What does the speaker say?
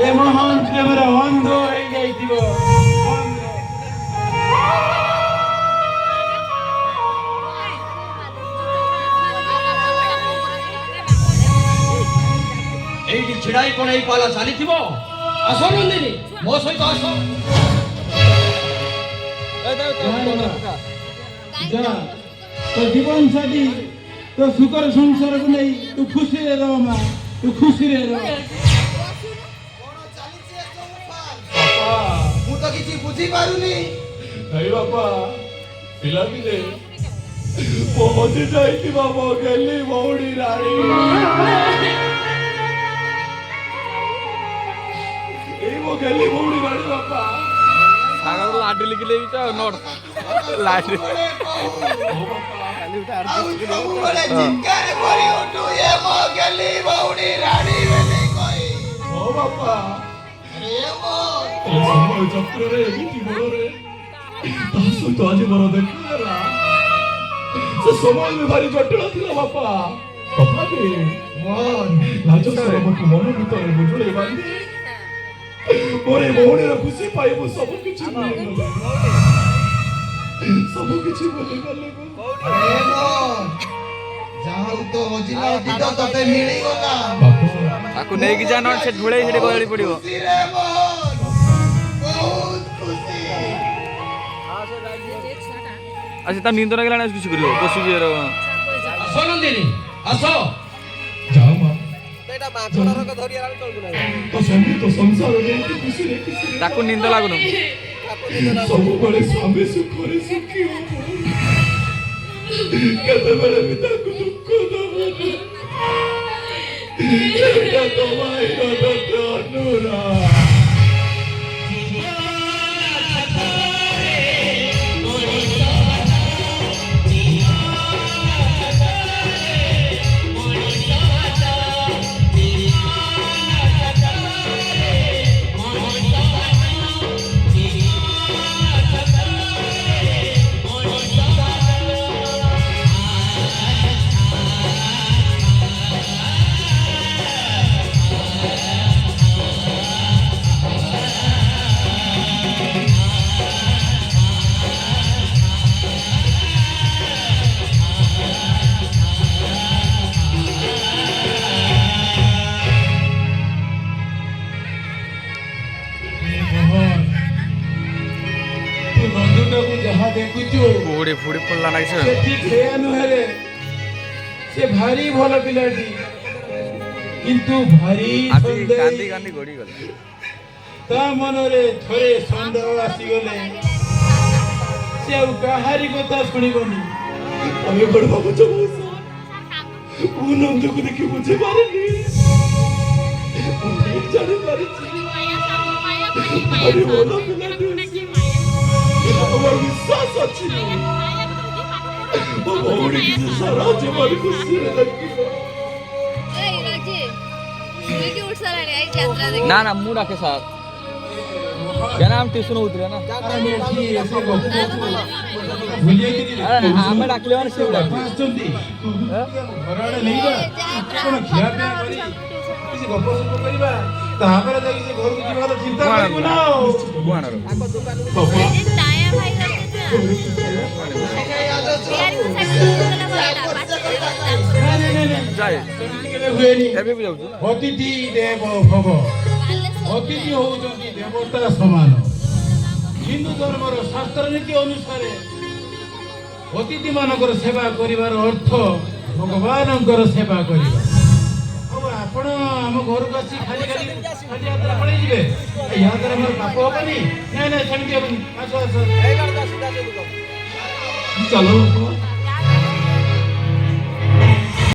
ଏ ମହାନ ପ୍ରେମରେ ଅନ୍ଧ ହେଇଯାଇଥିବ। ଏଇଠି ଛିଡାଇ କଣ ଏଇ ପାଲା ଚାଲିଥିବ? ଆସ ନନ୍ଦିନୀ, ମୋ ସହିତ ଆସ। ଯା ତୋ ଜୀବନ ସାଥୀ ତୋ ସୁଖର ସଂସାରକୁ ନେଇ ତୁ ଖୁସିରେ ରହ ମା, ତୁ ଖୁସିରେ ରହ। ମୁଁ ତ କିଛି ବୁଝିପାରୁନି। ନାଇଁ ବାପା, ପିଲାଦିନେ ପହଞ୍ଚି ଯାଇଥିବା ମୋ ଗେଲି ଭଉଣୀ ରାଣୀ ଏଇ ମୋ ଗେଲି ଭଉଣୀ ରାଣୀ ବାପା लाडी लिखी ले नोट लाडी ବାପା ସମୟ ଚକ୍ରରେ ଏମିତି ବଳରେ ତା ସହିତ ଆଜି ମୋର ଦେଖା ହେଲା। ସେ ସମୟ ବି ଭାରି ଜଟିଳ ଥିଲା ବାପା। ତଥାପି ଲାଜ ସରମକୁ ମନ ଭିତରେ ବୁଝୁଳେଇ ବାନ୍ଧି ମୋର ଏ ଭଉଣୀର ଖୁସି ପାଇ ମୁଁ ସବୁ କିଛି ଭୁଲିଗଲି। ସବୁ କିଛି ଭୁଲିଗଲି। ତତେ ମିଳିଗଲା ତାକୁ ନେଇକି ଯା ନହେଲେ ସେ ଢୁଳେଇ ସେଠି ଗଳି ପଡିବ। ଆଚ୍ଛା ତା ନିଦ ଲାଗିଲାଣି କିଛି କରିବ ବସିକି ଆସ ନନ୍ଦିନୀ, ଆସ। ଯାଅ ମା, ତ ସଙ୍ଗୀତ ସଂସାରରେ ଏମିତି ଖୁସିରେ ତାକୁ ନିଦ ଲାଗୁନି। ସବୁବେଳେ ସ୍ୱାମୀ ସୁଖରେ ସୁଖୀ ହବ। କେତେବେଳେ ବି ତାକୁ ଦୁଃଖ ଦବନି। ଏଇଟା ତ ମାଇର ତତେ ଅନୁରାଗ। ଯାହା ଦେଖୁଛୁ ଫୁଡି ଫୁଡି ପଡିଲା ନାଇଁ ସେ ଠିକ ସେଇଆ ନୁହେଁ। ସେ ଭାରି ଭଲ ପିଲାଟି, କିନ୍ତୁ ଭାରି କାନ୍ଦି କାନ୍ଦି ଗଡି ଗଲେ। ତା ମନରେ ଥରେ ସନ୍ଦେହ ଆସିଗଲେ ସେ ଆଉ କାହାରି କଥା ଶୁଣିବନି। ତମେ କଣ ଭାବୁଛ ମଉସା? ମୁଁ ନନ୍ଦକୁ ଦେଖି ବୁଝିପାରିନି। ମୁଁ ଠିକ ଜାଣିପାରିଛି ଭାରି ଭଲ ପିଲାଟି। আমার বিশ্বাস ଅଛି ମୋ ଭଉଣୀ କିଛି ସାରା ଜୀବନ ଖୁସିରେ ରଖିବ। ନା ନା ମୁଁ ଡାକେ ସାର୍ क्या नाम ट्यूशन होते ना ଆମେ ଡାକିଲେ ମାନେ ସେ ଡାକିଲେ। ତାପରେ ଯାଇକି ସେ ଘରକୁ ଯିବାର ଚିନ୍ତା କରିବୁ ନା। ଅତିଥି ଦେବ ଭବ, ଅତିଥି ହଉଛନ୍ତି ଦେବତା ସମାନ। ହିନ୍ଦୁ ଧର୍ମର ଶାସ୍ତ୍ର ନୀତି ଅନୁସାରେ ଅତିଥି ମାନଙ୍କର ସେବା କରିବାର ଅର୍ଥ ଭଗବାନଙ୍କର ସେବା କରିବା। ଆପଣ ଆମ ଘରକୁ ଆସି ଖାଲି ଖାଲି ଖାଲି ହାତରେ ପଳେଇ ଯିବେ, ଏହା ଦ୍ୱାରା ମୋର ପାପ ହବନି। ନାଇଁ ନାଇଁ ସେମିତି ହବନି। ଆସ ଆସ ଚାଲ।